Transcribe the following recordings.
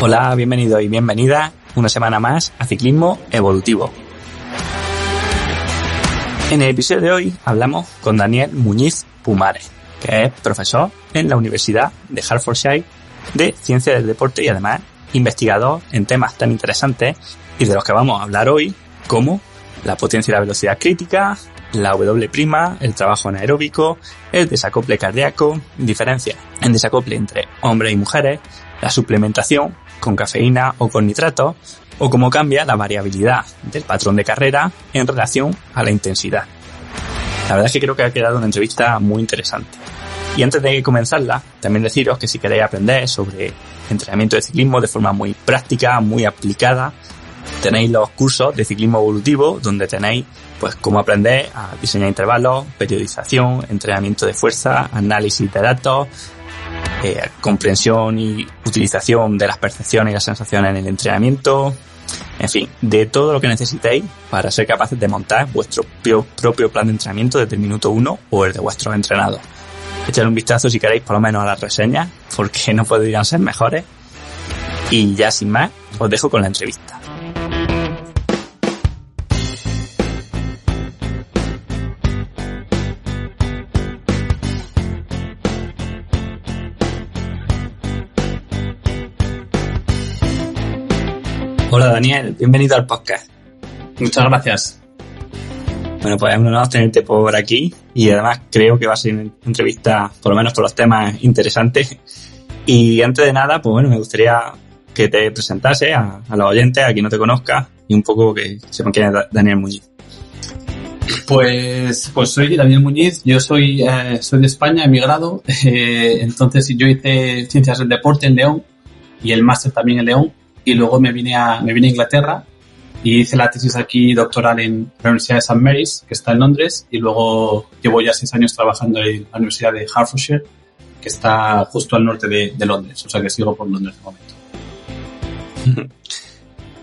Hola, bienvenido y bienvenida una semana más a Ciclismo Evolutivo. En el episodio de hoy hablamos con Daniel Muñiz Pumares, que es profesor en la Universidad de Hertfordshire de Ciencia del Deporte y además investigador en temas tan interesantes y de los que vamos a hablar hoy, como la potencia y la velocidad crítica, la W', el trabajo anaeróbico, el desacople cardíaco, diferencias en desacople entre hombres y mujeres, la suplementación con cafeína o con nitratos, o cómo cambia la variabilidad del patrón de carrera en relación a la intensidad. La verdad es que creo que ha quedado una entrevista muy interesante. Y antes de comenzarla, también deciros que si queréis aprender sobre entrenamiento de ciclismo de forma muy práctica, muy aplicada, tenéis los cursos de ciclismo evolutivo donde tenéis pues cómo aprender a diseñar intervalos, periodización, entrenamiento de fuerza, análisis de datos, comprensión y utilización de las percepciones y las sensaciones en el entrenamiento, en fin, de todo lo que necesitéis para ser capaces de montar vuestro propio plan de entrenamiento desde el minuto 1 o el de vuestros entrenados. Echad un vistazo si queréis por lo menos a las reseñas, porque no podrían ser mejores. Y ya sin más, os dejo con la entrevista. Hola Daniel, bienvenido al podcast. Muchas gracias. Bueno, pues es un honor tenerte por aquí y además creo que va a ser una entrevista, por lo menos por los temas interesantes. Y antes de nada, pues bueno, me gustaría que te presentase a los oyentes, a quien no te conozca, y un poco que sepan quién es Daniel Muñiz. Pues soy Daniel Muñiz, yo soy de España, emigrado, entonces yo hice Ciencias del Deporte en León y el máster también en León. Y luego me vine a Inglaterra y hice la tesis aquí doctoral en la Universidad de St. Mary's, que está en Londres, y luego llevo ya 6 años trabajando en la Universidad de Hertfordshire, que está justo al norte de Londres, o sea que sigo por Londres de momento.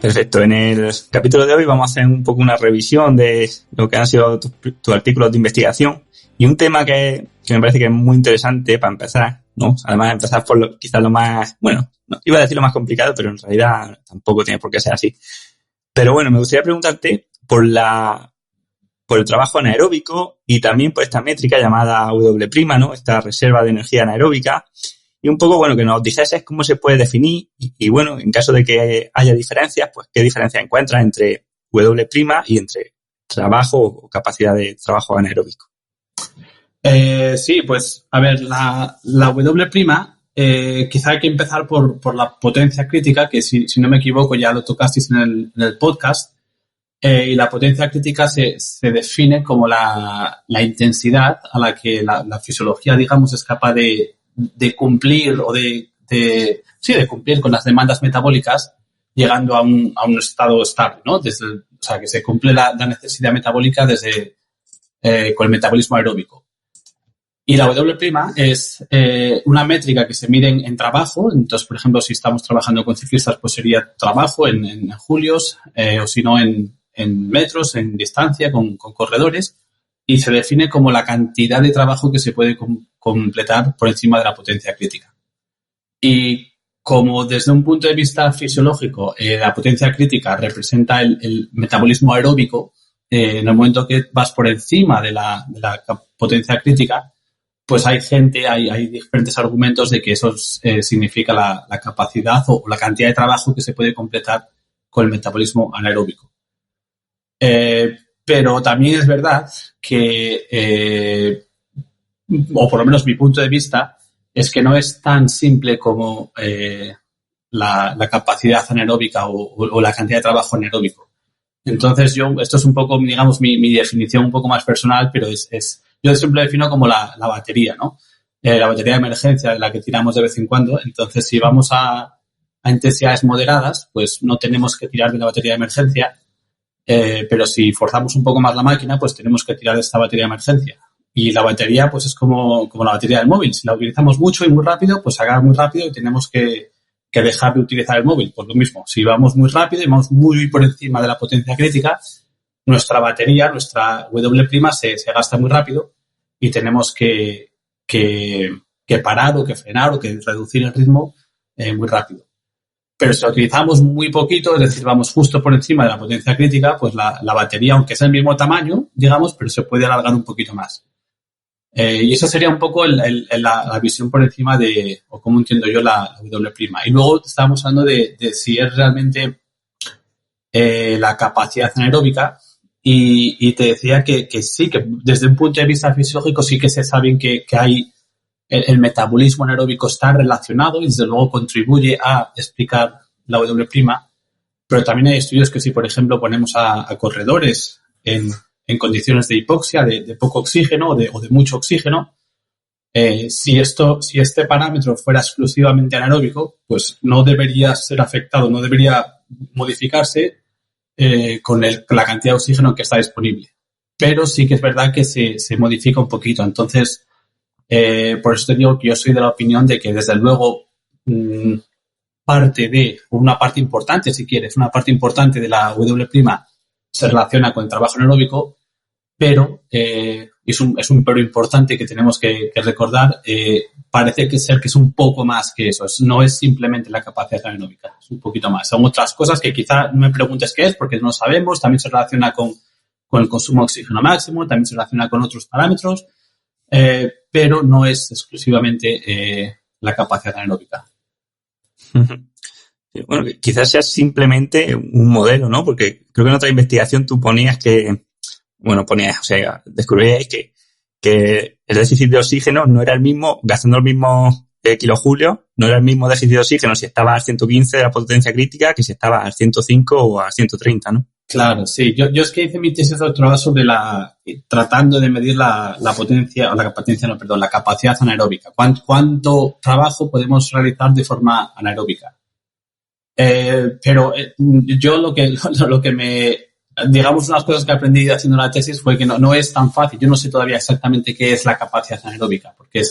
Perfecto, en el capítulo de hoy vamos a hacer un poco una revisión de lo que han sido tus artículos de investigación y un tema que me parece que es muy interesante para empezar, ¿no? Además empezar por quizás lo más, bueno, no, iba a decir lo más complicado, pero en realidad tampoco tiene por qué ser así. Pero bueno, me gustaría preguntarte por el trabajo anaeróbico y también por esta métrica llamada W', ¿no? Esta reserva de energía anaeróbica. Y un poco, bueno, que nos dijeses cómo se puede definir y bueno, en caso de que haya diferencias, pues qué diferencia encuentras entre W' y entre trabajo o capacidad de trabajo anaeróbico. Sí, pues a ver, la W', quizá hay que empezar por la potencia crítica, que si no me equivoco ya lo tocasteis en el podcast, y la potencia crítica se define como la intensidad a la que la fisiología, digamos, es capaz de cumplir o de cumplir con las demandas metabólicas llegando a un estado estable, ¿no? O sea, que se cumple la necesidad metabólica desde con el metabolismo aeróbico. Y la W' es una métrica que se mide en trabajo. Entonces, por ejemplo, si estamos trabajando con ciclistas, pues sería trabajo en julios, o si no en metros, en distancia, con corredores. Y se define como la cantidad de trabajo que se puede completar por encima de la potencia crítica. Y como desde un punto de vista fisiológico, la potencia crítica representa el metabolismo aeróbico, en el momento que vas por encima de la potencia crítica, pues hay diferentes argumentos de que eso significa la capacidad o la cantidad de trabajo que se puede completar con el metabolismo anaeróbico. Pero también es verdad que, o por lo menos mi punto de vista, es que no es tan simple como la capacidad anaeróbica o la cantidad de trabajo anaeróbico. Entonces esto es un poco, digamos, mi definición un poco más personal, pero yo siempre lo defino como la batería, ¿no? La batería de emergencia de la que tiramos de vez en cuando. Entonces, si vamos a intensidades moderadas, pues no tenemos que tirar de la batería de emergencia, pero si forzamos un poco más la máquina, pues tenemos que tirar de esta batería de emergencia. Y la batería, pues es como la batería del móvil. Si la utilizamos mucho y muy rápido, pues se acaba muy rápido y tenemos que dejar de utilizar el móvil. Pues lo mismo, si vamos muy rápido y vamos muy por encima de la potencia crítica, nuestra batería, nuestra W' se gasta muy rápido y tenemos que parar o que frenar o que reducir el ritmo muy rápido. pero si lo utilizamos muy poquito, es decir, vamos justo por encima de la potencia crítica, pues la batería, aunque sea el mismo tamaño, digamos, pero se puede alargar un poquito más. Y eso sería un poco la visión por encima de, o cómo entiendo yo la W'. Y luego estábamos hablando de si es realmente la capacidad anaeróbica, y te decía que sí, que desde un punto de vista fisiológico sí que se sabe que hay el metabolismo anaeróbico está relacionado y desde luego contribuye a explicar la W', pero también hay estudios que si, por ejemplo, ponemos a corredores en condiciones de hipoxia, de poco oxígeno o de mucho oxígeno, si este parámetro fuera exclusivamente anaeróbico, pues no debería ser afectado, no debería modificarse con la cantidad de oxígeno que está disponible. Pero sí que es verdad que se modifica un poquito. Entonces, por eso te digo que yo soy de la opinión de que, desde luego, una parte importante, si quieres, una parte importante de la W' se relaciona con el trabajo anaeróbico, pero es un pero importante que tenemos que recordar. Parece que es un poco más que eso. No es simplemente la capacidad anaeróbica, es un poquito más. Son otras cosas que quizá no me preguntes qué es, porque no sabemos. También se relaciona con el consumo de oxígeno máximo, también se relaciona con otros parámetros, pero no es exclusivamente la capacidad anaeróbica. Bueno, quizás sea simplemente un modelo, ¿no? Porque creo que en otra investigación tú descubríais que el déficit de oxígeno no era el mismo, gastando el mismo kilojulios, no era el mismo déficit de oxígeno si estaba al 115 de la potencia crítica que si estaba al 105 o a 130, ¿no? Claro, sí. Yo es que hice mi tesis de doctorado sobre tratando de medir la capacidad anaeróbica. ¿Cuánto trabajo podemos realizar de forma anaeróbica? Pero yo lo que digamos, unas cosas que aprendí haciendo la tesis fue que no es tan fácil. Yo no sé todavía exactamente qué es la capacidad anaeróbica, porque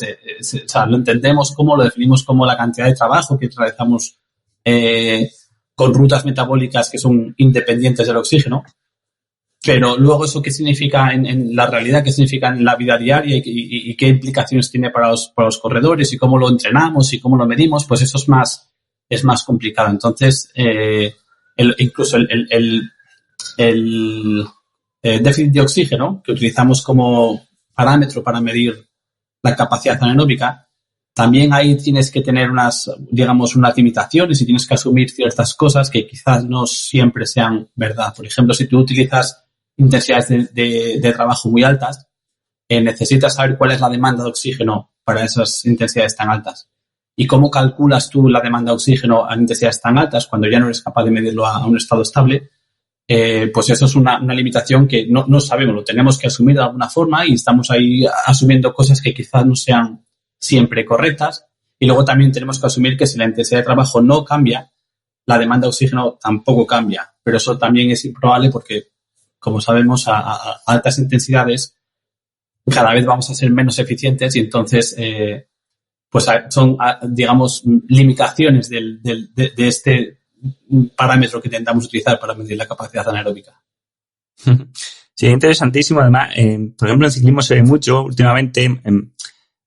lo entendemos lo definimos como la cantidad de trabajo que realizamos con rutas metabólicas que son independientes del oxígeno. Pero luego, ¿eso qué significa en la realidad? ¿Qué significa en la vida diaria? ¿Y qué implicaciones tiene para los corredores? ¿Y cómo lo entrenamos? ¿Y cómo lo medimos? Pues eso es más complicado. Entonces, incluso el déficit de oxígeno que utilizamos como parámetro para medir la capacidad anaeróbica, también ahí tienes que tener unas limitaciones y tienes que asumir ciertas cosas que quizás no siempre sean verdad. Por ejemplo, si tú utilizas intensidades de trabajo muy altas, necesitas saber cuál es la demanda de oxígeno para esas intensidades tan altas. ¿Y cómo calculas tú la demanda de oxígeno a intensidades tan altas cuando ya no eres capaz de medirlo a un estado estable? Pues eso es una limitación que no sabemos, lo tenemos que asumir de alguna forma y estamos ahí asumiendo cosas que quizás no sean siempre correctas. Y luego también tenemos que asumir que si la intensidad de trabajo no cambia, la demanda de oxígeno tampoco cambia. Pero eso también es improbable porque, como sabemos, a altas intensidades cada vez vamos a ser menos eficientes y entonces pues son, digamos, limitaciones de este parámetro que intentamos utilizar para medir la capacidad anaeróbica. Sí, interesantísimo. Además, por ejemplo, en ciclismo se ve mucho últimamente en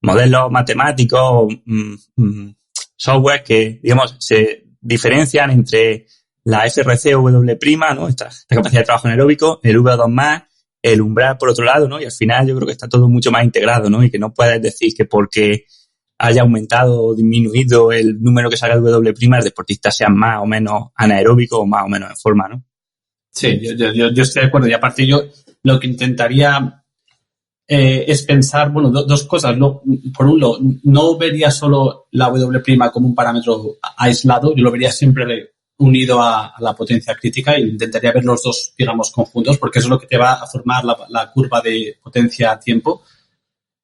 modelos matemáticos, software que, digamos, se diferencian entre la FRC o W', ¿no? Esta capacidad de trabajo anaeróbico, el V2+, el umbral por otro lado, ¿no? Y al final yo creo que está todo mucho más integrado, ¿no? Y que no puedes decir que porque haya aumentado o disminuido el número que salga el W', el deportista sea más o menos anaeróbico o más o menos en forma, ¿no? Sí, yo estoy de acuerdo. Y aparte yo lo que intentaría es pensar, bueno, dos cosas. Por un lado, no vería solo la W' como un parámetro aislado, yo lo vería siempre unido a la potencia crítica e intentaría ver los dos, digamos, conjuntos, porque eso es lo que te va a formar la curva de potencia-tiempo.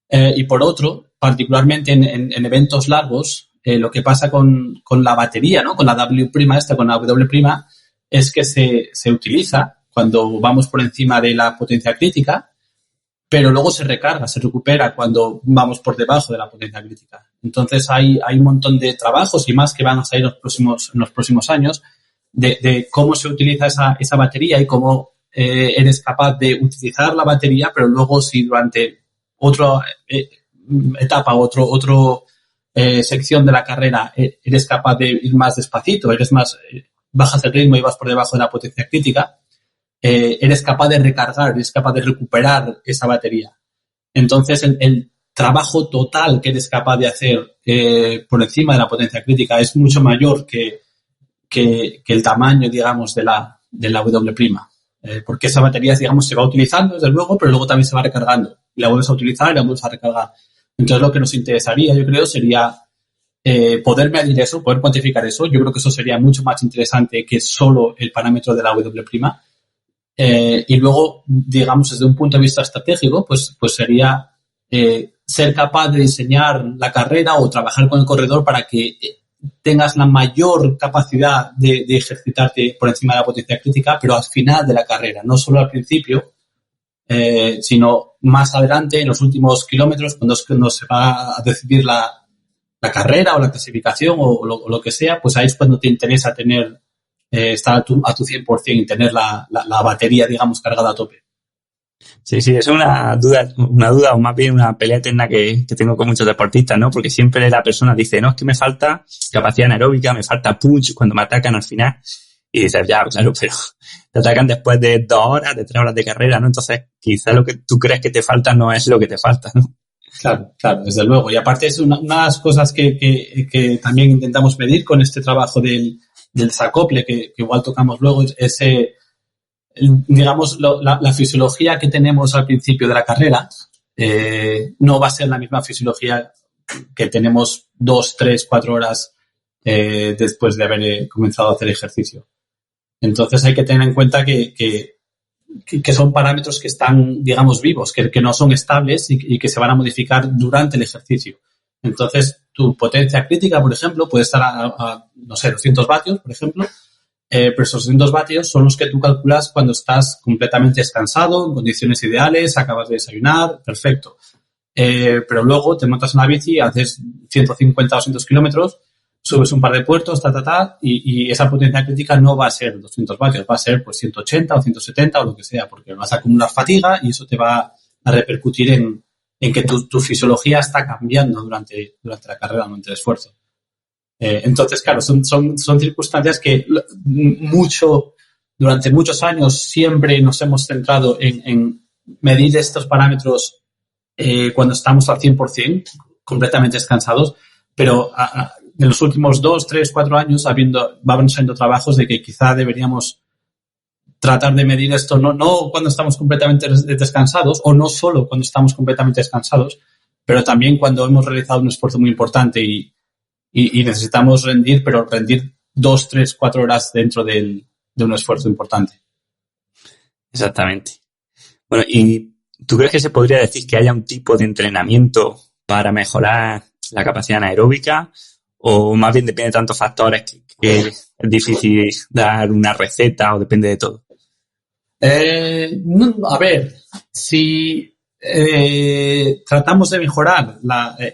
Y por otro, particularmente en eventos largos, lo que pasa con la batería, ¿no? Con la W', con la W', es que se utiliza cuando vamos por encima de la potencia crítica, pero luego se recarga, se recupera cuando vamos por debajo de la potencia crítica. Entonces hay un montón de trabajos y más que van a salir en los próximos años de cómo se utiliza esa batería y cómo eres capaz de utilizar la batería, pero luego si durante otra etapa, otro sección de la carrera eres capaz de ir más despacito, bajas el ritmo y vas por debajo de la potencia crítica, eres capaz de recargar, eres capaz de recuperar esa batería. Entonces, el trabajo total que eres capaz de hacer por encima de la potencia crítica es mucho mayor que el tamaño, digamos, de la W'. Porque esa batería, digamos, se va utilizando, desde luego, pero luego también se va recargando. Y la vuelves a utilizar y la vuelves a recargar. Entonces, lo que nos interesaría, yo creo, sería poder medir eso, poder cuantificar eso. Yo creo que eso sería mucho más interesante que solo el parámetro de la W'. Y luego, digamos, desde un punto de vista estratégico, pues sería ser capaz de diseñar la carrera o trabajar con el corredor para que tengas la mayor capacidad de ejercitarte por encima de la potencia crítica, pero al final de la carrera, no solo al principio, sino más adelante, en los últimos kilómetros, cuando se va a decidir la carrera o la clasificación o lo que sea, pues ahí es cuando te interesa estar a tu 100% y tener la batería, digamos, cargada a tope. Sí, es una duda o más bien una pelea eterna que tengo con muchos deportistas, ¿no? Porque siempre la persona dice, no, es que me falta capacidad anaeróbica, me falta punch cuando me atacan al final. Y dices, ya, claro, pero te atacan después de 2 horas, de 3 horas de carrera, ¿no? Entonces, quizás lo que tú crees que te falta no es lo que te falta, ¿no? Claro, desde luego. Y aparte es una de las cosas que también intentamos medir con este trabajo del desacople, que igual tocamos luego, es digamos, la fisiología que tenemos al principio de la carrera no va a ser la misma fisiología que tenemos 2, 3, 4 horas después de haber comenzado a hacer ejercicio. Entonces hay que tener en cuenta que son parámetros que están, digamos, vivos, que no son estables y que se van a modificar durante el ejercicio. Entonces, tu potencia crítica, por ejemplo, puede estar a 200 vatios, por ejemplo, pero esos 200 vatios son los que tú calculas cuando estás completamente descansado, en condiciones ideales, acabas de desayunar, perfecto. Pero luego te montas en la bici, haces 150 o 200 kilómetros, subes un par de puertos, y esa potencia crítica no va a ser 200 vatios, va a ser pues 180 o 170 o lo que sea, porque vas a acumular fatiga y eso te va a repercutir en que tu fisiología está cambiando durante la carrera, durante el esfuerzo. Entonces, claro, son circunstancias que durante muchos años siempre nos hemos centrado en medir estos parámetros cuando estamos al 100%, completamente descansados, pero en los últimos 2, 3, 4 años van saliendo trabajos de que quizá deberíamos tratar de medir esto no cuando estamos completamente descansados o no solo cuando estamos completamente descansados, pero también cuando hemos realizado un esfuerzo muy importante y necesitamos rendir, pero rendir 2, 3, 4 horas dentro de un esfuerzo importante. Exactamente. Bueno, ¿y tú crees que se podría decir que haya un tipo de entrenamiento para mejorar la capacidad anaeróbica? ¿O más bien depende de tantos factores que es difícil dar una receta o depende de todo? A ver, si tratamos de mejorar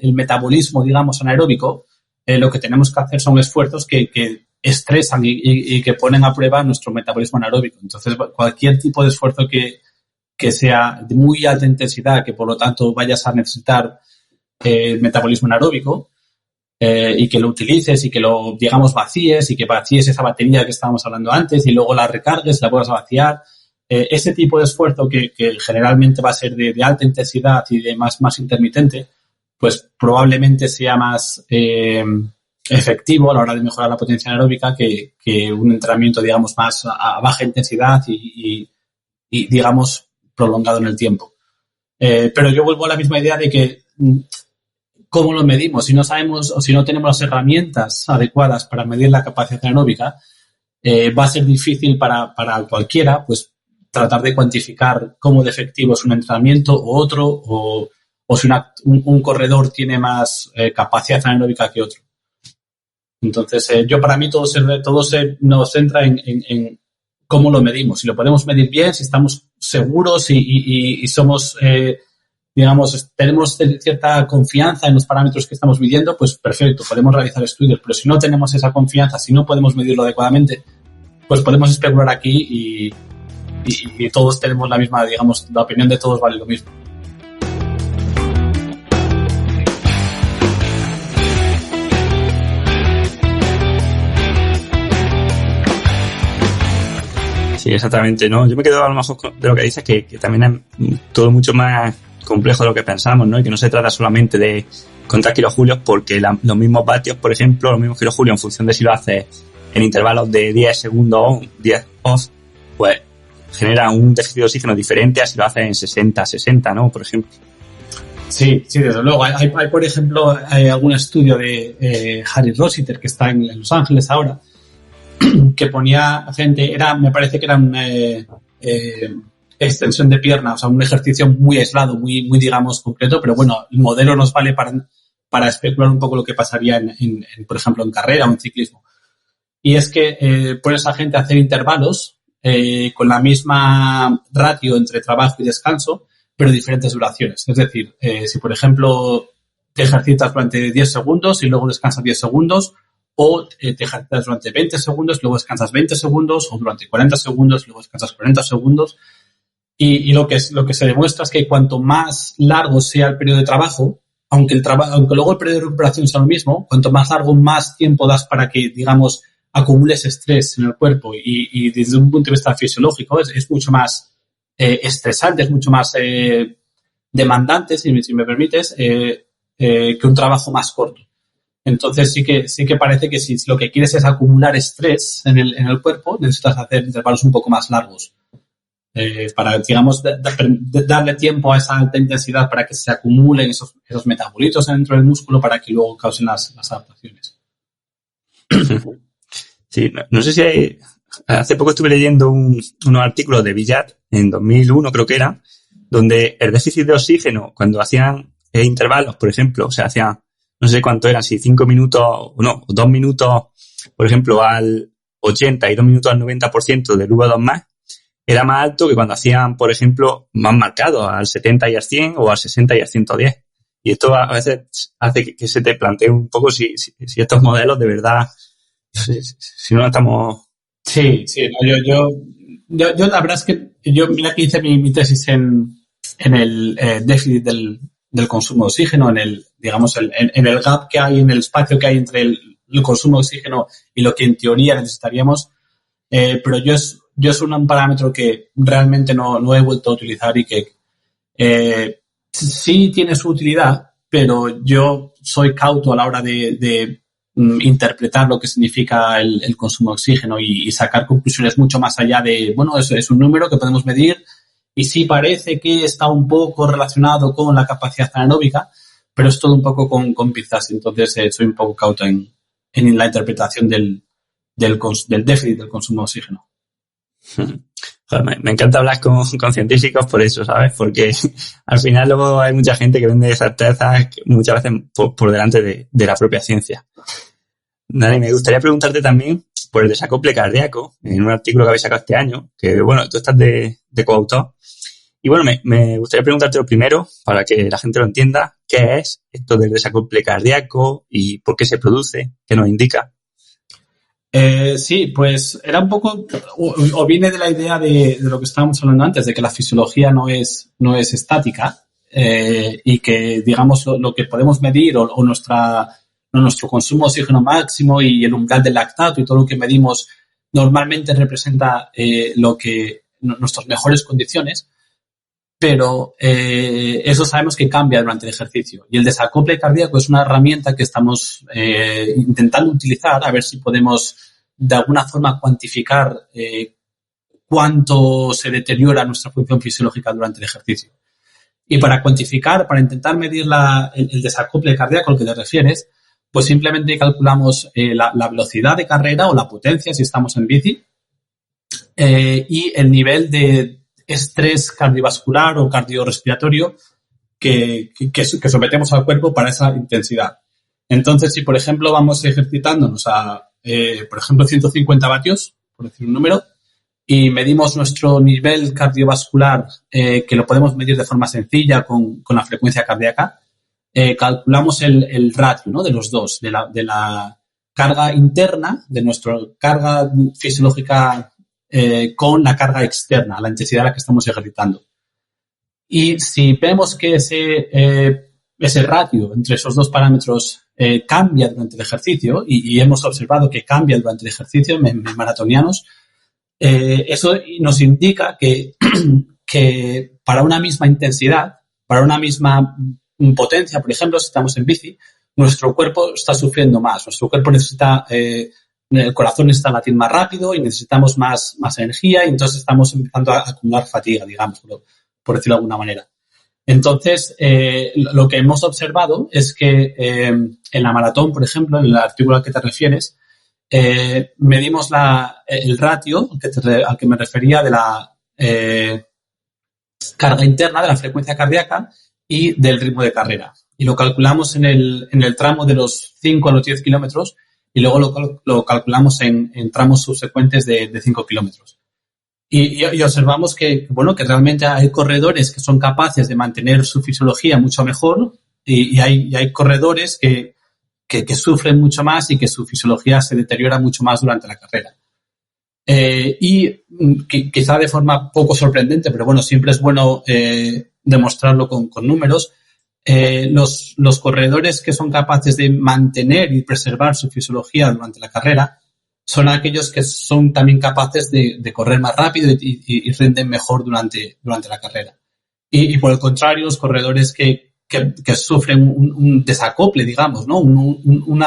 el metabolismo, digamos, anaeróbico, lo que tenemos que hacer son esfuerzos que estresan y que ponen a prueba nuestro metabolismo anaeróbico. Entonces, cualquier tipo de esfuerzo que sea de muy alta intensidad, que por lo tanto vayas a necesitar metabolismo anaeróbico, y que lo utilices y que lo, digamos, vacíes y que vacíes esa batería que estábamos hablando antes y luego la recargues, la vuelvas a vaciar. Ese tipo de esfuerzo que generalmente va a ser de alta intensidad y de más intermitente, pues probablemente sea más efectivo a la hora de mejorar la potencia anaeróbica que un entrenamiento, digamos, más a baja intensidad y digamos, prolongado en el tiempo. Pero yo vuelvo a la misma idea de que ¿cómo lo medimos? Si no sabemos o si no tenemos las herramientas adecuadas para medir la capacidad anaeróbica, va a ser difícil para cualquiera, pues, tratar de cuantificar cómo de efectivo es un entrenamiento u otro, o si un corredor tiene más capacidad anaeróbica que otro. Entonces, para mí todo nos centra en cómo lo medimos. Si lo podemos medir bien, si estamos seguros y somos, digamos, tenemos cierta confianza en los parámetros que estamos midiendo, pues perfecto, podemos realizar estudios. Pero si no tenemos esa confianza, si no podemos medirlo adecuadamente, pues podemos especular aquí y todos tenemos la misma, digamos, la opinión de todos vale lo mismo. Sí, exactamente, ¿no? Yo me quedo a lo mejor de lo que dices, que también es todo mucho más complejo de lo que pensamos, ¿no? Y que no se trata solamente de contar kilojulios, porque los mismos vatios, por ejemplo, los mismos kilojulios, en función de si lo haces en intervalos de 10 segundos o 10 off, pues genera un déficit de oxígeno diferente a si lo haces en 60, ¿no? Por ejemplo. Sí, desde luego. Hay por ejemplo, hay algún estudio de Harry Rossiter, que está en Los Ángeles ahora, que ponía gente, me parece que era una extensión de pierna, o sea, un ejercicio muy aislado, muy digamos, concreto, pero bueno, el modelo nos vale para especular un poco lo que pasaría en por ejemplo, en carrera o en ciclismo. Y es que pones a gente a hacer intervalos con la misma ratio entre trabajo y descanso, pero diferentes duraciones. Es decir, si por ejemplo te ejercitas durante 10 segundos y luego descansas 10 segundos, o te ejercitas durante 20 segundos, luego descansas 20 segundos, o durante 40 segundos, luego descansas 40 segundos. Y lo que se demuestra es que cuanto más largo sea el periodo de trabajo, aunque luego el periodo de recuperación sea lo mismo, cuanto más largo, más tiempo das para que, digamos, acumules estrés en el cuerpo. Y desde un punto de vista fisiológico es mucho más estresante, es mucho más demandante, si me permites, que un trabajo más corto. Entonces sí que parece que si lo que quieres es acumular estrés en el cuerpo, necesitas hacer intervalos un poco más largos para, digamos, darle tiempo a esa alta intensidad para que se acumulen esos metabolitos dentro del músculo para que luego causen las adaptaciones. Sí, no sé si hace poco estuve leyendo unos artículos de Villat, en 2001 creo que era, donde el déficit de oxígeno, cuando hacían intervalos, por ejemplo, o sea, hacían no sé cuánto eran, si 5 minutos, o no, 2 minutos, por ejemplo, al 80 y 2 minutos al 90% del V2 más, era más alto que cuando hacían, por ejemplo, más marcados, al 70 y al 100 o al 60 y al 110. Y esto a veces hace que se te plantee un poco si estos modelos de verdad, si no estamos... Sí, no, yo la verdad es que mira que hice mi tesis en el déficit del consumo de oxígeno, en el gap que hay, en el espacio que hay entre el consumo de oxígeno y lo que en teoría necesitaríamos, pero yo es un parámetro que realmente no he vuelto a utilizar y que sí tiene su utilidad, pero yo soy cauto a la hora de interpretar lo que significa el consumo de oxígeno y sacar conclusiones mucho más allá de, bueno, eso es un número que podemos medir y sí parece que está un poco relacionado con la capacidad anaeróbica, pero es todo un poco con pinzas. Entonces soy un poco cauto en la interpretación del déficit del consumo de oxígeno. Me encanta hablar con científicos por eso, ¿sabes? Porque al final luego hay mucha gente que vende certezas muchas veces por delante de la propia ciencia. Dani, me gustaría preguntarte también por el desacople cardíaco, en un artículo que habéis sacado este año, que bueno, tú estás de coautor. Y bueno, me gustaría preguntarte lo primero, para que la gente lo entienda, ¿qué es esto del desacople cardíaco y por qué se produce? ¿Qué nos indica? Sí, pues era un poco, o viene de la idea de lo que estábamos hablando antes, de que la fisiología no es estática y que, digamos, lo que podemos medir o nuestro consumo de oxígeno máximo y el umbral del lactato y todo lo que medimos normalmente representa nuestras mejores condiciones, pero eso sabemos que cambia durante el ejercicio. Y el desacople cardíaco es una herramienta que estamos intentando utilizar a ver si podemos de alguna forma cuantificar cuánto se deteriora nuestra función fisiológica durante el ejercicio. Y para cuantificar, para intentar medir el desacople cardíaco al que te refieres, pues simplemente calculamos la velocidad de carrera o la potencia si estamos en bici y el nivel de estrés cardiovascular o cardiorrespiratorio que sometemos al cuerpo para esa intensidad. Entonces, si por ejemplo vamos ejercitándonos a, por ejemplo, 150 vatios, por decir un número, y medimos nuestro nivel cardiovascular, que lo podemos medir de forma sencilla con la frecuencia cardíaca, calculamos el ratio, ¿no?, de los dos, de la carga interna, de nuestra carga fisiológica con la carga externa, la intensidad a la que estamos ejercitando. Y si vemos que ese ratio entre esos dos parámetros cambia durante el ejercicio, y hemos observado que cambia durante el ejercicio en maratonianos, eso nos indica que para una misma intensidad, para una misma potencia, por ejemplo, si estamos en bici, nuestro cuerpo está sufriendo más. Nuestro cuerpo necesita, el corazón necesita latir más rápido y necesitamos más energía y entonces estamos empezando a acumular fatiga, digamos, por decirlo de alguna manera. Entonces, lo que hemos observado es que en la maratón, por ejemplo, en el artículo al que te refieres, medimos el ratio al que me refería de la carga interna, de la frecuencia cardíaca y del ritmo de carrera. Y lo calculamos en el tramo de los 5 a los 10 kilómetros y luego lo calculamos en tramos subsecuentes de 5 kilómetros. Y observamos que realmente hay corredores que son capaces de mantener su fisiología mucho mejor y hay corredores que sufren mucho más y que su fisiología se deteriora mucho más durante la carrera. Y quizá de forma poco sorprendente, pero bueno, siempre es bueno demostrarlo con números. Los corredores que son capaces de mantener y preservar su fisiología durante la carrera son aquellos que son también capaces de correr más rápido y rinden mejor durante la carrera. Y por el contrario, los corredores que sufren un desacople, digamos, ¿no? Un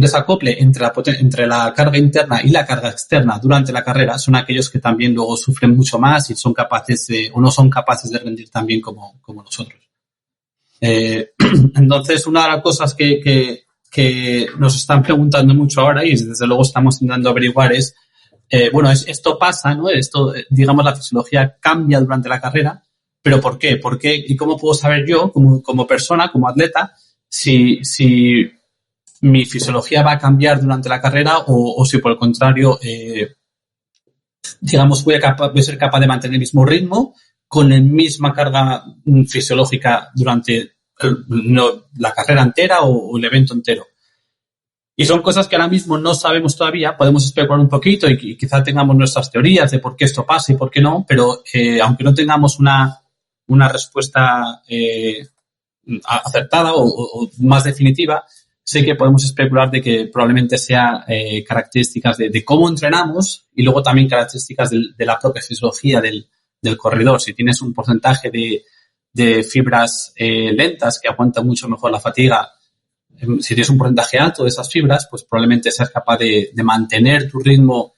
desacople entre la carga interna y la carga externa durante la carrera son aquellos que también luego sufren mucho más y son capaces o no son capaces de rendir tan bien como nosotros. Entonces, una de las cosas que nos están preguntando mucho ahora y desde luego estamos intentando averiguar es, esto pasa, ¿no? Esto, digamos, la fisiología cambia durante la carrera, pero ¿por qué? ¿Por qué? ¿Y cómo puedo saber yo, como persona, como atleta, si mi fisiología va a cambiar durante la carrera o si por el contrario, digamos, voy a ser capaz de mantener el mismo ritmo con la misma carga fisiológica durante la carrera entera o el evento entero? Y son cosas que ahora mismo no sabemos todavía, podemos especular un poquito y quizá tengamos nuestras teorías de por qué esto pasa y por qué no, pero aunque no tengamos una respuesta acertada o más definitiva, sí que podemos especular de que probablemente sea características de cómo entrenamos y luego también características de la propia fisiología del corredor. Si tienes un porcentaje de fibras lentas que aguantan mucho mejor la fatiga, si tienes un porcentaje alto de esas fibras, pues probablemente seas capaz de mantener tu ritmo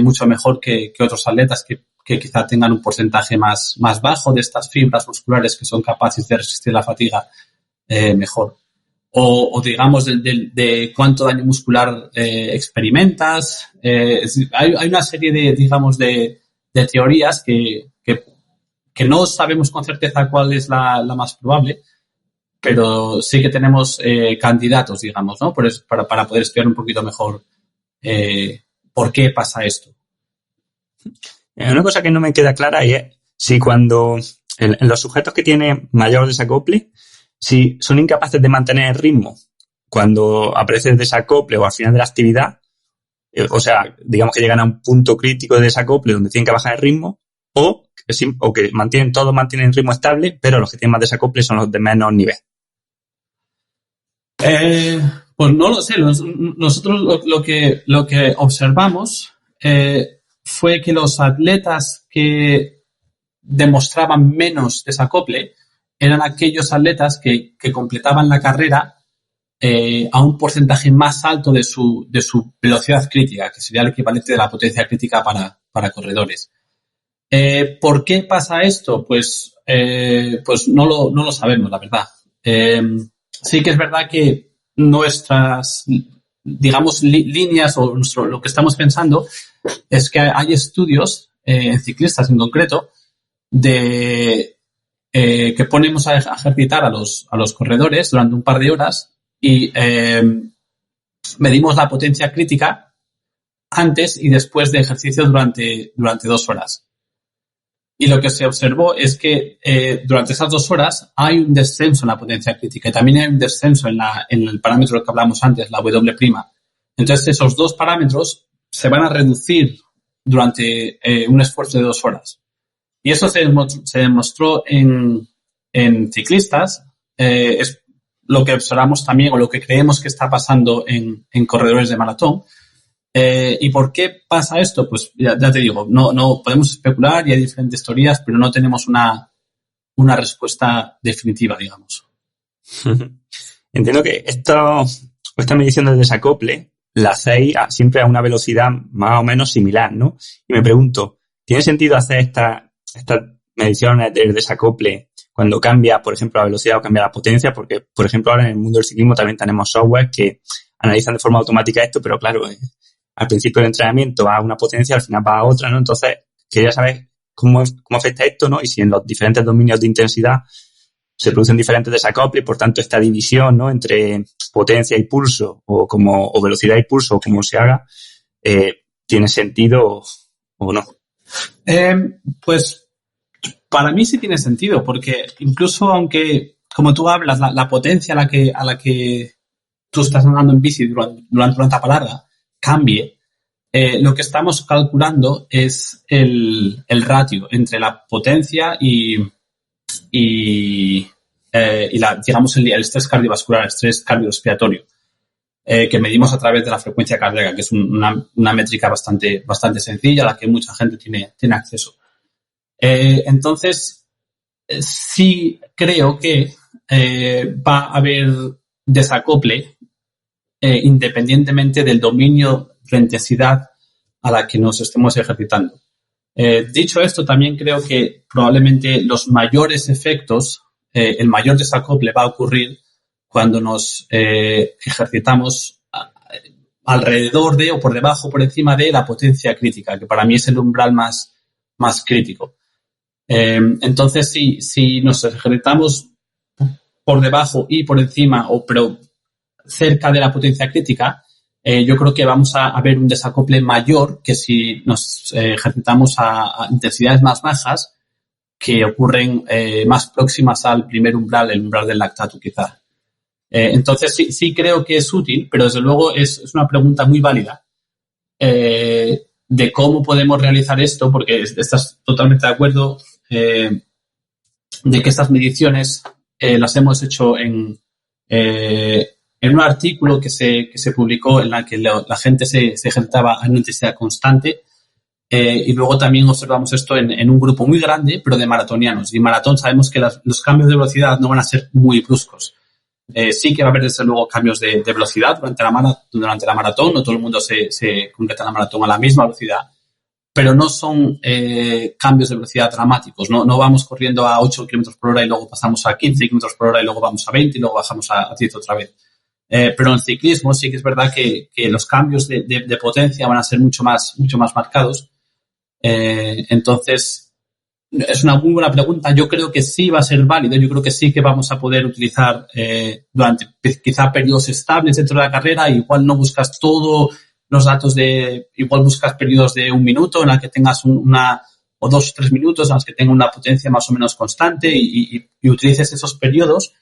mucho mejor que otros atletas que quizá tengan un porcentaje más bajo de estas fibras musculares que son capaces de resistir la fatiga mejor. O digamos, de cuánto daño muscular experimentas. Hay una serie de teorías que no sabemos con certeza cuál es la más probable, pero sí que tenemos candidatos, digamos, ¿no? Para poder estudiar un poquito mejor por qué pasa esto. Una cosa que no me queda clara es si cuando en los sujetos que tienen mayor desacople, si son incapaces de mantener el ritmo cuando aparece el desacople o al final de la actividad, o sea, digamos que llegan a un punto crítico de desacople donde tienen que bajar el ritmo, o que todos mantienen el ritmo estable, pero los que tienen más desacople son los de menos nivel. Pues no lo sé. Nosotros lo que observamos fue que los atletas que demostraban menos desacople eran aquellos atletas que completaban la carrera a un porcentaje más alto de su velocidad crítica, que sería el equivalente de la potencia crítica para corredores. ¿Por qué pasa esto? Pues no lo sabemos, la verdad. Sí que es verdad que nuestras, digamos, líneas o lo que estamos pensando es que hay estudios en ciclistas en concreto que ponemos a ejercitar a los corredores durante un par de horas y medimos la potencia crítica antes y después de ejercicio durante 2 horas. Y lo que se observó es que durante esas 2 horas hay un descenso en la potencia crítica y también hay un descenso en el parámetro que hablamos antes, la W'. Entonces, esos 2 parámetros se van a reducir durante un esfuerzo de 2 horas. Y eso se demostró en ciclistas. Es lo que observamos también o lo que creemos que está pasando en corredores de maratón. ¿Y por qué pasa esto? Pues ya te digo, no podemos especular y hay diferentes teorías, pero no tenemos una respuesta definitiva, digamos. Entiendo que esta medición del desacople la hacéis siempre a una velocidad más o menos similar, ¿no? Y me pregunto, ¿tiene sentido hacer estas mediciones del desacople cuando cambia, por ejemplo, la velocidad o cambia la potencia? Porque, por ejemplo, ahora en el mundo del ciclismo también tenemos software que analizan de forma automática esto, pero claro, al principio del entrenamiento va a una potencia, al final va a otra, ¿no? Entonces, quería saber cómo afecta esto, ¿no? Y si en los diferentes dominios de intensidad se producen diferentes desacoples, por tanto, esta división, ¿no? Entre potencia y pulso, o velocidad y pulso, o como se haga, ¿tiene sentido o no? Pues para mí sí tiene sentido, porque incluso aunque, como tú hablas, la potencia a la que tú estás andando en bici durante una etapa larga cambie, lo que estamos calculando es el ratio entre la potencia y digamos el estrés cardiovascular, el estrés cardiorrespiratorio, que medimos a través de la frecuencia cardíaca, que es una métrica bastante sencilla a la que mucha gente tiene acceso. Entonces, sí creo que va a haber desacople independientemente del dominio de la intensidad a la que nos estemos ejercitando. Dicho esto, también creo que probablemente los mayores efectos, el mayor desacople va a ocurrir cuando nos ejercitamos alrededor de o por debajo, por encima de la potencia crítica, que para mí es el umbral más crítico. Entonces, si nos ejercitamos por debajo y por encima, pero cerca de la potencia crítica, yo creo que vamos a ver un desacople mayor que si nos ejercitamos a intensidades más bajas, que ocurren más próximas al primer umbral, el umbral del lactato quizá. Entonces sí creo que es útil, pero desde luego es una pregunta muy válida de cómo podemos realizar esto, porque estás totalmente de acuerdo de que estas mediciones las hemos hecho en un artículo que se publicó en la que la gente se ejercitaba a una intensidad constante, y luego también observamos esto en un grupo muy grande, pero de maratonianos. Y en maratón sabemos que los cambios de velocidad no van a ser muy bruscos. Sí que va a haber, desde luego, cambios de velocidad durante la maratón. No todo el mundo se completa la maratón a la misma velocidad, pero no son cambios de velocidad dramáticos. No vamos corriendo a 8 km por hora y luego pasamos a 15 km por hora y luego vamos a 20 y luego bajamos a 10 otra vez. Pero en el ciclismo sí que es verdad que los cambios de potencia van a ser mucho más marcados. Entonces, es una muy buena pregunta. Yo creo que sí va a ser válido. Yo creo que sí que vamos a poder utilizar durante quizá periodos estables dentro de la carrera. Igual no buscas todos los datos igual buscas periodos de 1 minuto en la que tengas o 2 o 3 minutos en los que tenga una potencia más o menos constante y utilices esos periodos.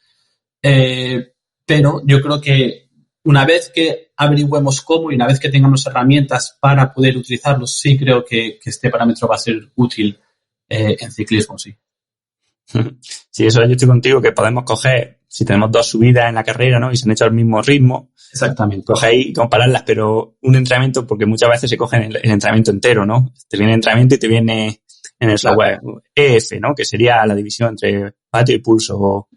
Pero yo creo que una vez que averigüemos cómo y una vez que tengamos herramientas para poder utilizarlos, sí creo que este parámetro va a ser útil en ciclismo, sí. Sí, eso yo estoy contigo, que podemos coger, si tenemos 2 subidas en la carrera, ¿no? Y se han hecho al mismo ritmo. Exactamente. Cogéis y compararlas, pero un entrenamiento, porque muchas veces se coge el entrenamiento entero, ¿no? Te viene el entrenamiento y te viene en el software EF, ¿no? Que sería la división entre patio y pulso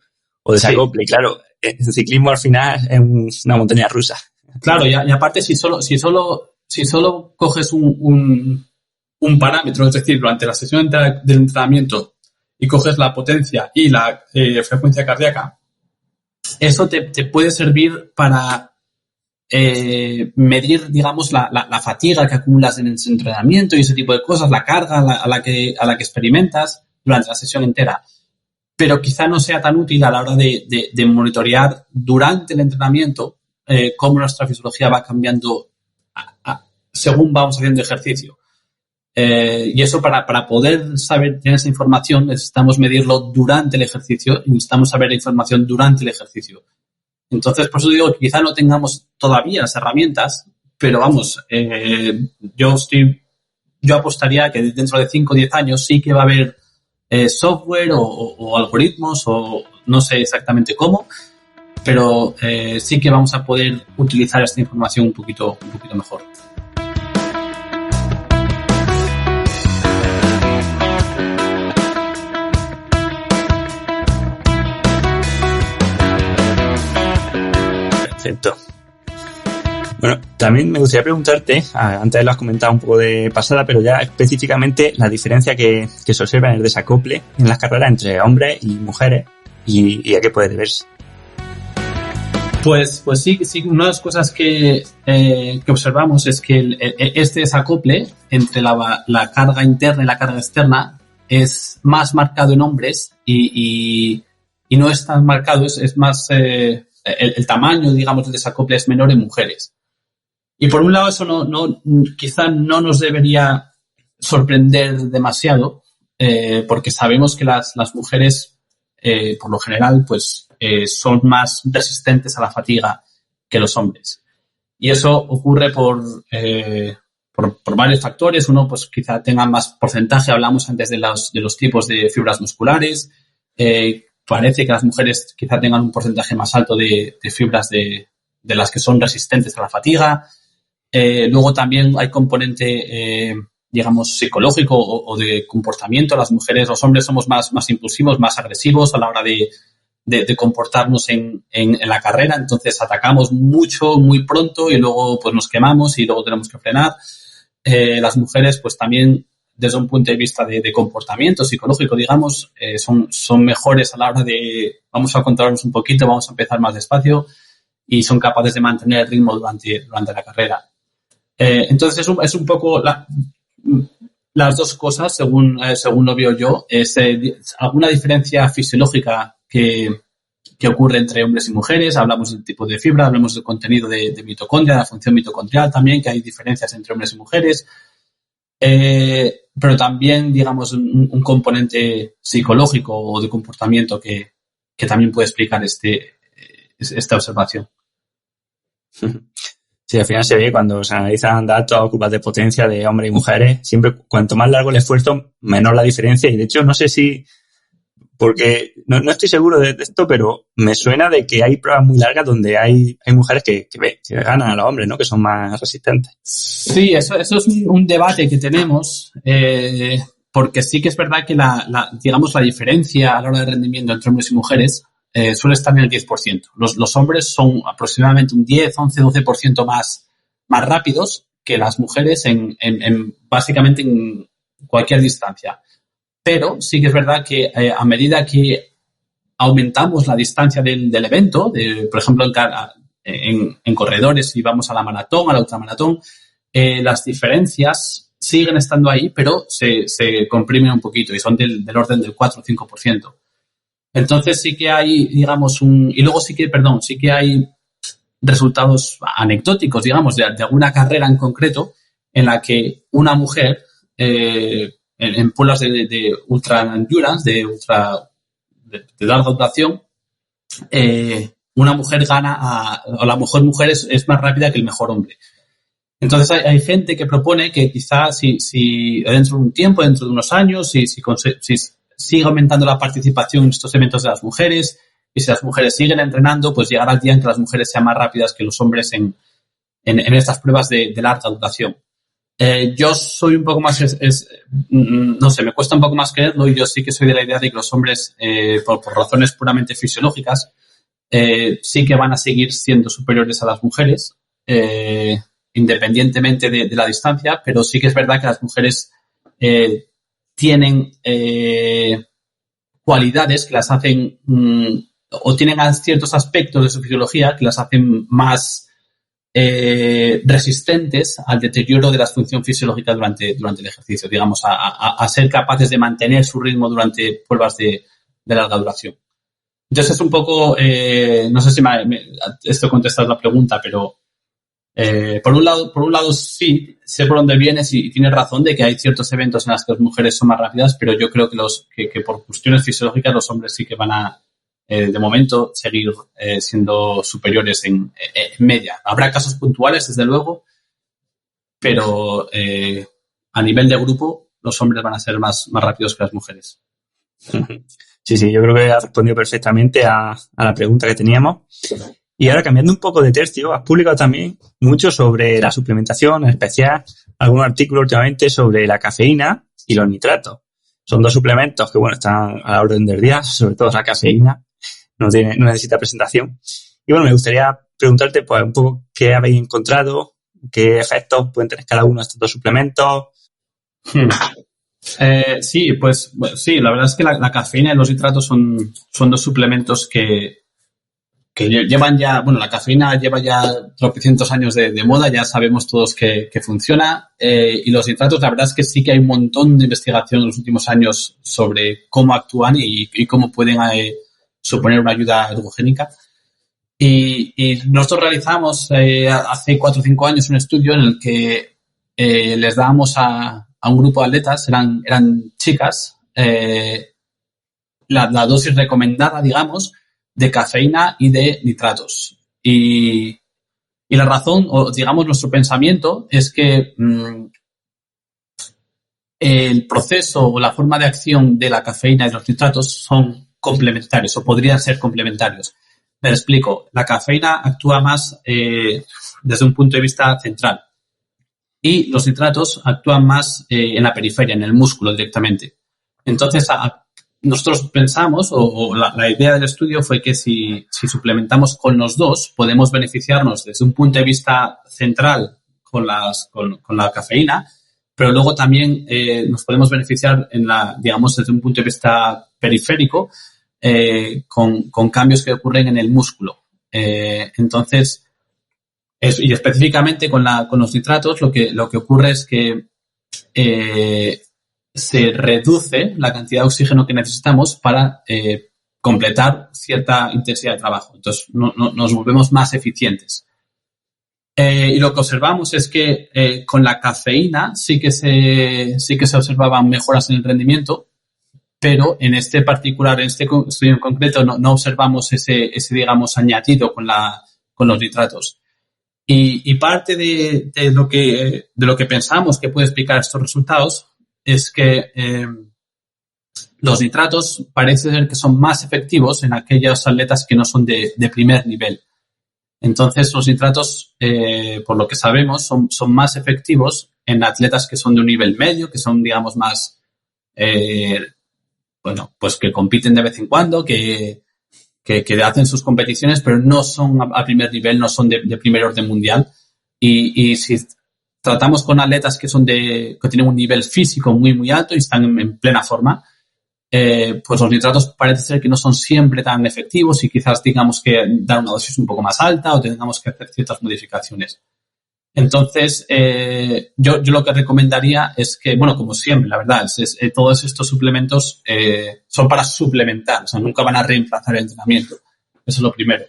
o desacople. Sí. Claro, el ciclismo al final es una montaña rusa. Claro, y aparte si solo coges un parámetro, es decir, durante la sesión del entrenamiento y coges la potencia y la frecuencia cardíaca, eso te puede servir para medir, digamos, la fatiga que acumulas en ese entrenamiento y ese tipo de cosas, la carga a la que experimentas durante la sesión entera. Pero quizá no sea tan útil a la hora de monitorear durante el entrenamiento cómo nuestra fisiología va cambiando según vamos haciendo ejercicio. Y eso para poder tener esa información necesitamos medirlo durante el ejercicio y necesitamos saber la información durante el ejercicio. Entonces, por eso digo que quizá no tengamos todavía las herramientas, pero vamos, yo apostaría que dentro de 5 o 10 años sí que va a haber software o algoritmos o no sé exactamente cómo, pero sí que vamos a poder utilizar esta información un poquito mejor. Perfecto. Bueno, también me gustaría preguntarte, antes lo has comentado un poco de pasada, pero ya específicamente la diferencia que se observa en el desacople en las carreras entre hombres y mujeres y a qué puede deberse. Pues sí, una de las cosas que observamos es que este desacople entre la carga interna y la carga externa es más marcado en hombres y no es tan marcado, es más, el tamaño, digamos, del desacople es menor en mujeres. Y por un lado eso quizá no nos debería sorprender demasiado, porque sabemos que las mujeres, por lo general, pues son más resistentes a la fatiga que los hombres. Y eso ocurre por varios factores. Uno, pues quizá tengan más porcentaje. Hablamos antes de los tipos de fibras musculares. Parece que las mujeres quizá tengan un porcentaje más alto de fibras de las que son resistentes a la fatiga. Luego también hay componente, digamos, psicológico o de comportamiento. Las mujeres, los hombres somos más impulsivos, más agresivos a la hora de comportarnos en la carrera. Entonces atacamos mucho, muy pronto y luego pues nos quemamos y luego tenemos que frenar. Las mujeres pues también desde un punto de vista de comportamiento psicológico, digamos, son mejores a la hora de vamos a controlarnos un poquito, vamos a empezar más despacio y son capaces de mantener el ritmo durante la carrera. Entonces es un poco las dos cosas, según lo veo yo, es alguna diferencia fisiológica que ocurre entre hombres y mujeres. Hablamos del tipo de fibra, hablamos del contenido de mitocondria, de la función mitocondrial también, que hay diferencias entre hombres y mujeres. Pero también, digamos, un componente psicológico o de comportamiento que también puede explicar esta observación. Sí, al final se ve cuando se analizan datos, curvas de potencia de hombres y mujeres, siempre cuanto más largo el esfuerzo, menor la diferencia. Y de hecho, no sé si, porque no estoy seguro de esto, pero me suena de que hay pruebas muy largas donde hay mujeres que ganan a los hombres, ¿no? Que son más resistentes. Sí, eso es un debate que tenemos, porque sí que es verdad que digamos, la diferencia a la hora de rendimiento entre hombres y mujeres suele estar en el 10%. Los hombres son aproximadamente un 10, 11, 12% más rápidos que las mujeres en básicamente en cualquier distancia. Pero sí que es verdad que a medida que aumentamos la distancia del evento, por ejemplo, en corredores, si vamos a la maratón, a la ultramaratón, las diferencias siguen estando ahí, pero se comprimen un poquito y son del orden del 4 o 5%. Entonces sí que hay, digamos, y luego sí que hay resultados anecdóticos, digamos, de alguna carrera en concreto en la que una mujer en pruebas de ultra endurance, de larga duración, una mujer gana o la mejor mujer es más rápida que el mejor hombre. Entonces hay gente que propone que quizás si dentro de un tiempo, dentro de unos años, si sigue aumentando la participación en estos eventos de las mujeres y si las mujeres siguen entrenando, pues llegará el día en que las mujeres sean más rápidas que los hombres en estas pruebas de larga duración. Yo soy un poco más, no sé, me cuesta un poco más creerlo y yo sí que soy de la idea de que los hombres, por razones puramente fisiológicas, sí que van a seguir siendo superiores a las mujeres, independientemente de la distancia, pero sí que es verdad que las mujeres tienen cualidades que las hacen, o tienen ciertos aspectos de su fisiología que las hacen más resistentes al deterioro de la función fisiológica durante el ejercicio, digamos, a ser capaces de mantener su ritmo durante pruebas de larga duración. Entonces es un poco, no sé si esto contesta la pregunta, pero por un lado sí, sé por dónde vienes y tienes razón de que hay ciertos eventos en los que las mujeres son más rápidas, pero yo creo que por cuestiones fisiológicas los hombres sí que van a de momento seguir siendo superiores en media. Habrá casos puntuales, desde luego, pero a nivel de grupo los hombres van a ser más rápidos que las mujeres. Sí, yo creo que has respondido perfectamente a la pregunta que teníamos. Y ahora, cambiando un poco de tercio, has publicado también mucho sobre la suplementación, en especial algún artículo últimamente sobre la cafeína y los nitratos. Son dos suplementos que, bueno, están a la orden del día, sobre todo la cafeína. No necesita presentación. Y bueno, me gustaría preguntarte pues un poco qué habéis encontrado, qué efectos pueden tener cada uno de estos dos suplementos. Sí, pues bueno, sí, la verdad es que la cafeína y los nitratos son dos suplementos que llevan ya, bueno, la cafeína lleva ya tropecientos años de moda, ya sabemos todos que funciona, y los nitratos, la verdad es que sí que hay un montón de investigación en los últimos años sobre cómo actúan y cómo pueden suponer una ayuda ergogénica. Y nosotros realizamos hace 4 o 5 años un estudio en el que les dábamos a un grupo de atletas, eran chicas, la dosis recomendada, digamos, de cafeína y de nitratos. Y la razón, o digamos nuestro pensamiento, es que el proceso o la forma de acción de la cafeína y los nitratos son complementarios o podrían ser complementarios. Me explico. La cafeína actúa más desde un punto de vista central y los nitratos actúan más en la periferia, en el músculo directamente. Entonces, nosotros pensamos, o la idea del estudio fue que si suplementamos con los dos, podemos beneficiarnos desde un punto de vista central con la cafeína, pero luego también nos podemos beneficiar digamos, desde un punto de vista periférico con cambios que ocurren en el músculo. Entonces, y específicamente con los nitratos, lo que ocurre es que se reduce la cantidad de oxígeno que necesitamos para completar cierta intensidad de trabajo. Entonces, nos volvemos más eficientes. Y lo que observamos es que con la cafeína sí que se observaban mejoras en el rendimiento, pero en este estudio en concreto, no observamos ese digamos, añadido con los nitratos. Y parte de lo que pensamos que puede explicar estos resultados es que los nitratos parece ser que son más efectivos en aquellos atletas que no son de primer nivel. Entonces, los nitratos, por lo que sabemos, son más efectivos en atletas que son de un nivel medio, que son, digamos, más, pues que compiten de vez en cuando, que hacen sus competiciones, pero no son a primer nivel, no son de primer orden mundial. Y si tratamos con atletas que tienen un nivel físico muy, muy alto y están en plena forma, pues los nitratos parece ser que no son siempre tan efectivos y quizás tengamos que dar una dosis un poco más alta o tengamos que hacer ciertas modificaciones. Entonces, yo lo que recomendaría es que, bueno, como siempre, la verdad, todos estos suplementos son para suplementar, o sea, nunca van a reemplazar el entrenamiento. Eso es lo primero.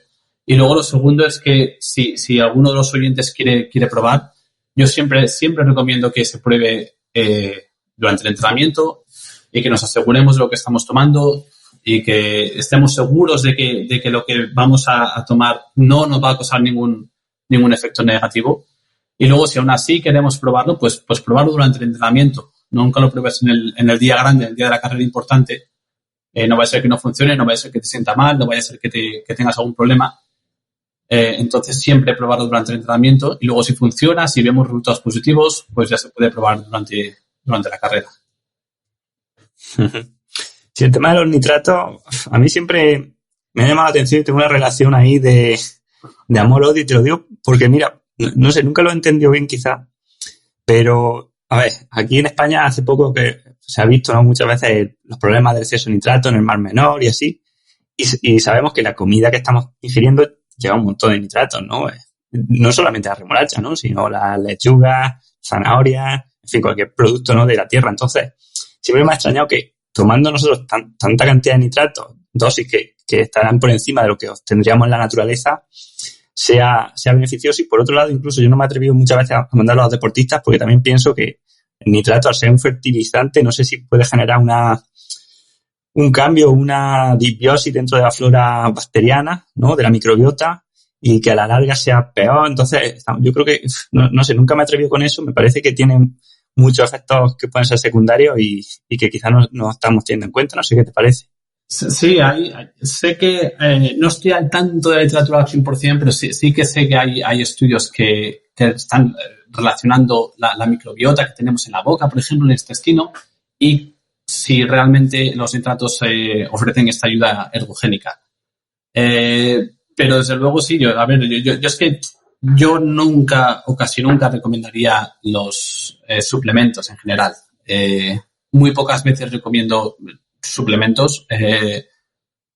Y luego lo segundo es que si alguno de los oyentes quiere probar, yo siempre recomiendo que se pruebe durante el entrenamiento y que nos aseguremos de lo que estamos tomando y que estemos seguros de que lo que vamos a tomar no nos va a causar ningún efecto negativo. Y luego, si aún así queremos probarlo, pues probarlo durante el entrenamiento. Nunca lo pruebes en el día grande, en el día de la carrera importante. No vaya a ser que no funcione, no vaya a ser que te sienta mal, no vaya a ser que tengas algún problema. Entonces, siempre probarlo durante el entrenamiento. Y luego, si funciona, si vemos resultados positivos, pues ya se puede probar durante la carrera. Sí, el tema de los nitratos, a mí siempre me ha llamado la atención y tengo una relación ahí de amor-odio, y te lo digo porque, mira, no sé, nunca lo he entendido bien quizá, pero, a ver, aquí en España hace poco que se ha visto, ¿no?, muchas veces los problemas del exceso de nitrato en el Mar Menor y así, y sabemos que la comida que estamos ingiriendo lleva un montón de nitratos, ¿no? No solamente la remolacha, ¿no?, sino las lechugas, zanahorias, en fin, cualquier producto, ¿no?, de la tierra. Entonces, siempre me ha extrañado que tomando nosotros tanta cantidad de nitratos, dosis que estarán por encima de lo que obtendríamos en la naturaleza, sea beneficioso. Y por otro lado, incluso yo no me he atrevido muchas veces a mandarlo a los deportistas porque también pienso que el nitrato, al ser un fertilizante, no sé si puede generar un cambio, una disbiosis dentro de la flora bacteriana, ¿no?, de la microbiota, y que a la larga sea peor. Entonces, yo creo que, no sé, nunca me he atrevido con eso. Me parece que tienen muchos efectos que pueden ser secundarios y que quizás no estamos teniendo en cuenta. No sé qué te parece. Sí, sé que no estoy al tanto de la literatura al 100%, pero sí que sé que hay estudios que están relacionando la microbiota que tenemos en la boca, por ejemplo, en el intestino, y si realmente los nitratos ofrecen esta ayuda ergogénica. Pero desde luego sí, yo es que yo nunca o casi nunca recomendaría los suplementos en general. Muy pocas veces recomiendo suplementos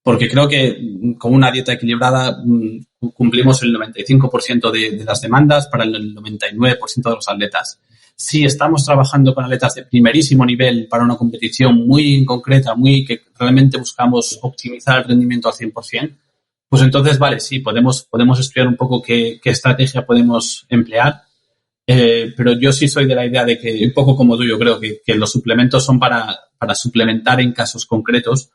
porque creo que con una dieta equilibrada cumplimos el 95% de las demandas para el 99% de los atletas. Si estamos trabajando con atletas de primerísimo nivel para una competición muy concreta, que realmente buscamos optimizar el rendimiento al 100%, pues entonces, vale, sí, podemos estudiar un poco qué estrategia podemos emplear, pero yo sí soy de la idea de que, un poco como tú, yo creo que los suplementos son para suplementar en casos concretos,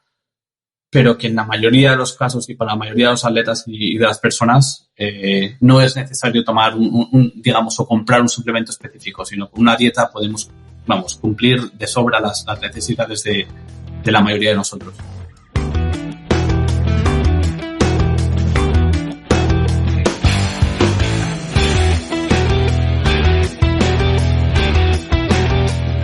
pero que en la mayoría de los casos y para la mayoría de los atletas y de las personas no es necesario tomar digamos, o comprar un suplemento específico, sino con una dieta podemos, cumplir de sobra las necesidades de la mayoría de nosotros.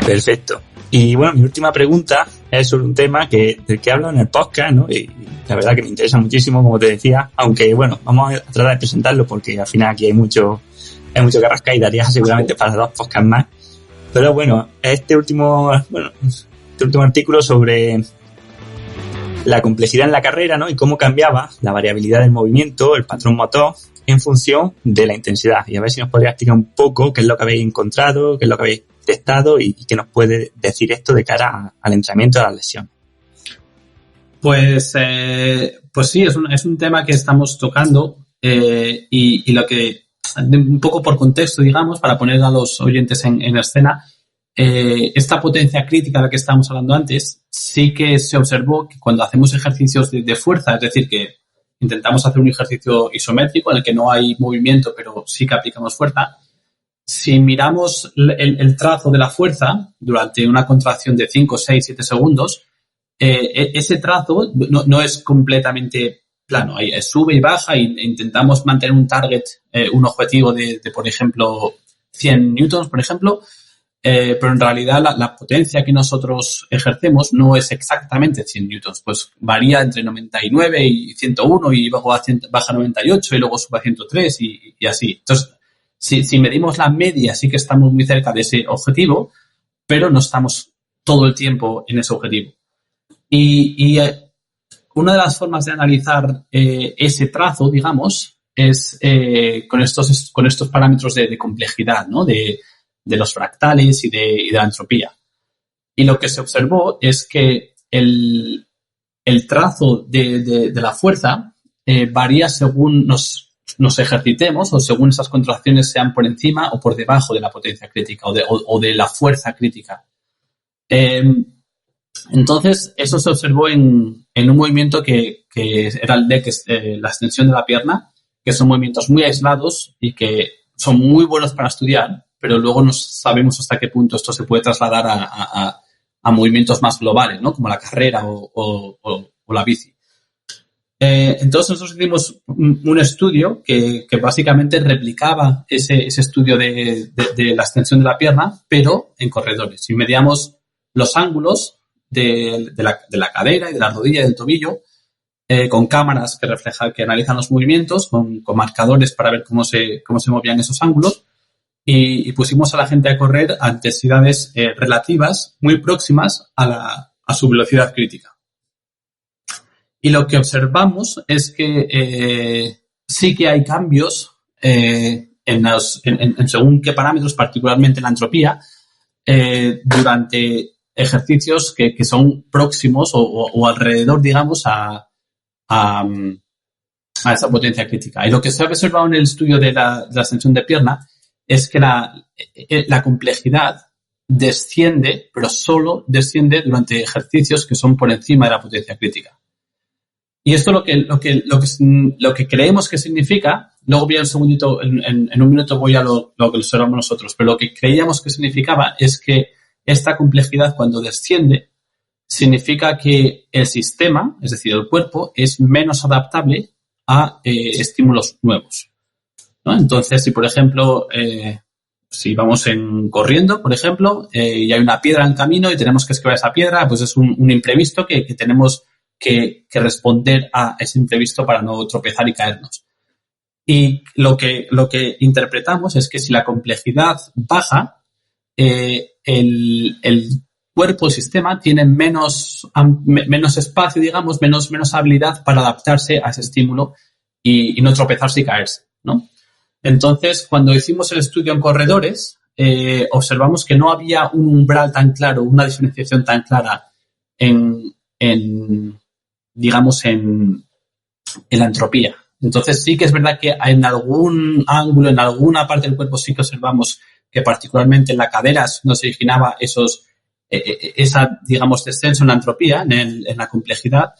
Perfecto. Y bueno, mi última pregunta es sobre un tema del que hablo en el podcast, ¿no? Y la verdad que me interesa muchísimo, como te decía, aunque bueno, vamos a tratar de presentarlo porque al final aquí hay mucho que rascar y daría seguramente para 2 podcasts más. Pero bueno, este último artículo sobre la complejidad en la carrera, ¿no? Y cómo cambiaba la variabilidad del movimiento, el patrón motor, en función de la intensidad. Y a ver si nos podría explicar un poco qué es lo que habéis encontrado, qué es lo que habéis testado y qué nos puede decir esto de cara al entrenamiento de las lesiones. Pues sí, es un tema que estamos tocando y lo que, un poco por contexto, digamos, para poner a los oyentes en escena, esta potencia crítica de la que estábamos hablando antes, sí que se observó que cuando hacemos ejercicios de fuerza, es decir, que intentamos hacer un ejercicio isométrico en el que no hay movimiento, pero sí que aplicamos fuerza, si miramos el trazo de la fuerza durante una contracción de 5, 6, 7 segundos, ese trazo no es completamente plano. Sube y baja e intentamos mantener un target, un objetivo de, por ejemplo, 100 newtons, por ejemplo, pero en realidad la potencia que nosotros ejercemos no es exactamente 100 newtons, pues varía entre 99 y 101 y luego baja a 98 y luego sube a 103 y así. Entonces, si medimos la media, sí que estamos muy cerca de ese objetivo, pero no estamos todo el tiempo en ese objetivo. Y una de las formas de analizar ese trazo, digamos, es con estos parámetros de complejidad, ¿no? De los fractales y de la entropía. Y lo que se observó es que el trazo de la fuerza varía según nos ejercitemos o según esas contracciones sean por encima o por debajo de la potencia crítica o de la fuerza crítica. Entonces, eso se observó en un movimiento que era el deck, la extensión de la pierna, que son movimientos muy aislados y que son muy buenos para estudiar, pero luego no sabemos hasta qué punto esto se puede trasladar a movimientos más globales, ¿no? Como la carrera o la bici. Entonces nosotros hicimos un estudio que básicamente replicaba ese estudio de la extensión de la pierna, pero en corredores. Y medíamos los ángulos de la cadera y de la rodilla y del tobillo con cámaras que analizan los movimientos, con marcadores para ver cómo se movían esos ángulos. Y pusimos a la gente a correr a intensidades relativas muy próximas a su velocidad crítica. Y lo que observamos es que sí que hay cambios en según qué parámetros, particularmente en la entropía, durante ejercicios que son próximos o alrededor, digamos, a esa potencia crítica. Y lo que se ha observado en el estudio de la extensión de pierna es que la complejidad desciende, pero solo desciende durante ejercicios que son por encima de la potencia crítica. Y esto lo que creemos que significa, luego voy a un segundito, en un minuto voy a lo que observamos nosotros, pero lo que creíamos que significaba es que esta complejidad cuando desciende significa que el sistema, es decir, el cuerpo, es menos adaptable a estímulos nuevos, ¿no? Entonces, si por ejemplo, si vamos corriendo, por ejemplo, y hay una piedra en camino y tenemos que esquivar esa piedra, pues es un imprevisto que tenemos que responder a ese imprevisto para no tropezar y caernos. Y lo que interpretamos es que si la complejidad baja, el cuerpo, el sistema, tiene menos espacio, digamos, menos habilidad para adaptarse a ese estímulo y no tropezarse y caerse, ¿no? Entonces, cuando hicimos el estudio en corredores, observamos que no había un umbral tan claro, una diferenciación tan clara en la entropía. Entonces sí que es verdad que en algún ángulo, en alguna parte del cuerpo sí que observamos que particularmente en la cadera no se originaba descenso en la entropía, en la complejidad,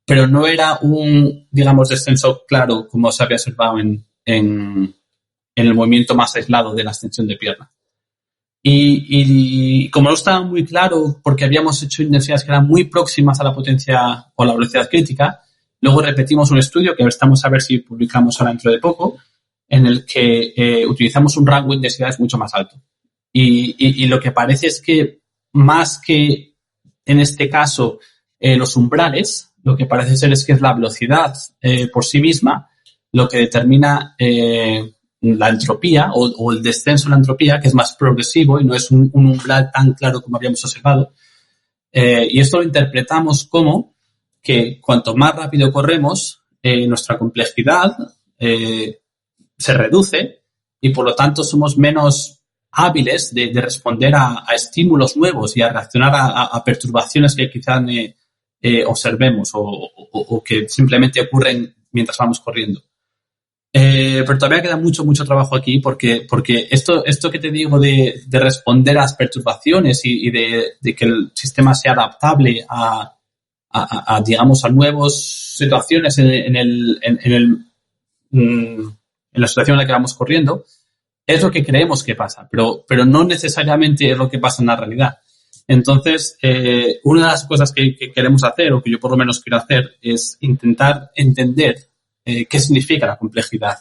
pero no era un, descenso claro como se había observado en el movimiento más aislado de la extensión de pierna. Y como no estaba muy claro, porque habíamos hecho intensidades que eran muy próximas a la potencia o a la velocidad crítica, luego repetimos un estudio que estamos a ver si publicamos ahora dentro de poco, en el que utilizamos un rango de intensidades mucho más alto. Y lo que parece es que más que en este caso los umbrales, lo que parece ser es que es la velocidad por sí misma lo que determina la entropía o el descenso en la entropía, que es más progresivo y no es un umbral tan claro como habíamos observado. Y esto lo interpretamos como que cuanto más rápido corremos, nuestra complejidad se reduce y por lo tanto somos menos hábiles de responder a estímulos nuevos y a reaccionar a perturbaciones que quizás observemos o que simplemente ocurren mientras vamos corriendo. Pero todavía queda mucho trabajo aquí porque esto que te digo de responder a las perturbaciones y de que el sistema sea adaptable a nuevas situaciones en la situación en la que vamos corriendo, es lo que creemos que pasa, pero no necesariamente es lo que pasa en la realidad. Entonces, una de las cosas que queremos hacer, o que yo por lo menos quiero hacer, es intentar entender qué significa la complejidad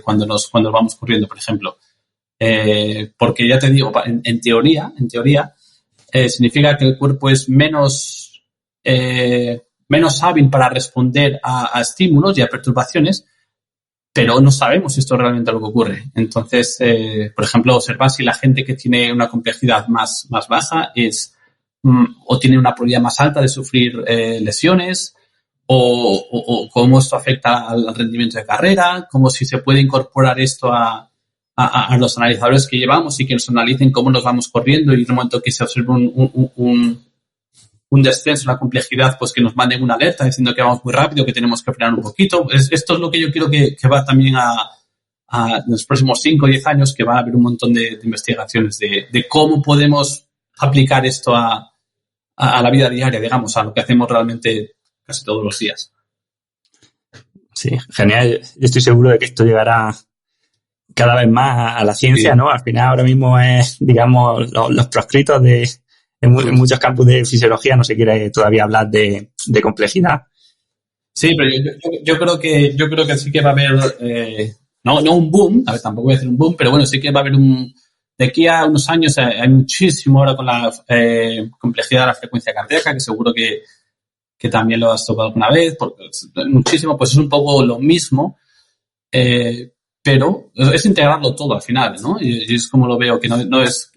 cuando vamos corriendo, por ejemplo. Porque ya te digo, en teoría, significa que el cuerpo es menos hábil para responder a estímulos y a perturbaciones, pero no sabemos si esto es realmente lo que ocurre. Entonces, por ejemplo, observar si la gente que tiene una complejidad más baja o tiene una probabilidad más alta de sufrir lesiones, o cómo esto afecta al rendimiento de carrera, cómo si se puede incorporar esto a los analizadores que llevamos y que nos analicen cómo nos vamos corriendo y en el momento que se observa un descenso en la complejidad, pues que nos manden una alerta diciendo que vamos muy rápido, que tenemos que frenar un poquito. Esto es lo que yo quiero que va también en los próximos 5 o 10 años, que va a haber un montón de investigaciones de cómo podemos aplicar esto a la vida diaria, a lo que hacemos realmente casi todos los días. Sí, genial. Yo estoy seguro de que esto llegará cada vez más a la ciencia, sí. ¿No? Al final ahora mismo es, los proscritos en muchos campos de fisiología no se quiere todavía hablar de complejidad. Sí, pero yo creo que sí que va a haber, no un boom, a ver, tampoco voy a decir un boom, pero bueno, sí que va a haber de aquí a unos años hay muchísimo ahora con la complejidad de la frecuencia cardíaca, que seguro que también lo has tocado alguna vez, muchísimo, pues es un poco lo mismo, pero es integrarlo todo al final, ¿no? Y es como lo veo, que no es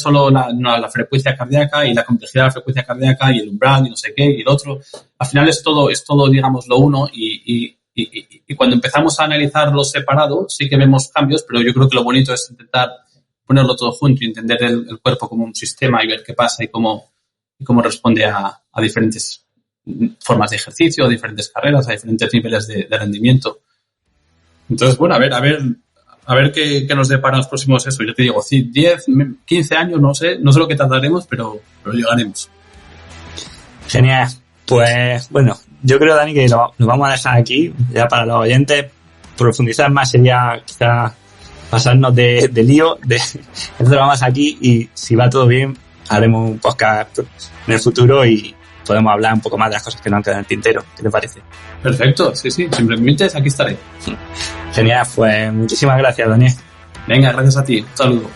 solo la frecuencia cardíaca y la complejidad de la frecuencia cardíaca y el umbral y no sé qué y el otro. Al final es todo, lo uno y cuando empezamos a analizarlo separado sí que vemos cambios, pero yo creo que lo bonito es intentar ponerlo todo junto y entender el cuerpo como un sistema y ver qué pasa y cómo responde a diferentes formas de ejercicio, a diferentes carreras, a diferentes niveles de rendimiento. Entonces, bueno, a ver qué nos depara los próximos, eso, yo te digo, 10, 15 años, no sé lo que tardaremos, pero llegaremos. Genial. Pues, bueno, yo creo, Dani, que lo vamos a dejar aquí, ya para los oyentes. Profundizar más sería quizás pasarnos de lío, entonces lo vamos aquí y si va todo bien, haremos un podcast en el futuro y podemos hablar un poco más de las cosas que nos han quedado en el tintero. ¿Qué te parece? Perfecto, sí, siempre me invites, aquí estaré. Genial, pues muchísimas gracias, Daniel. Venga, gracias a ti, un saludo.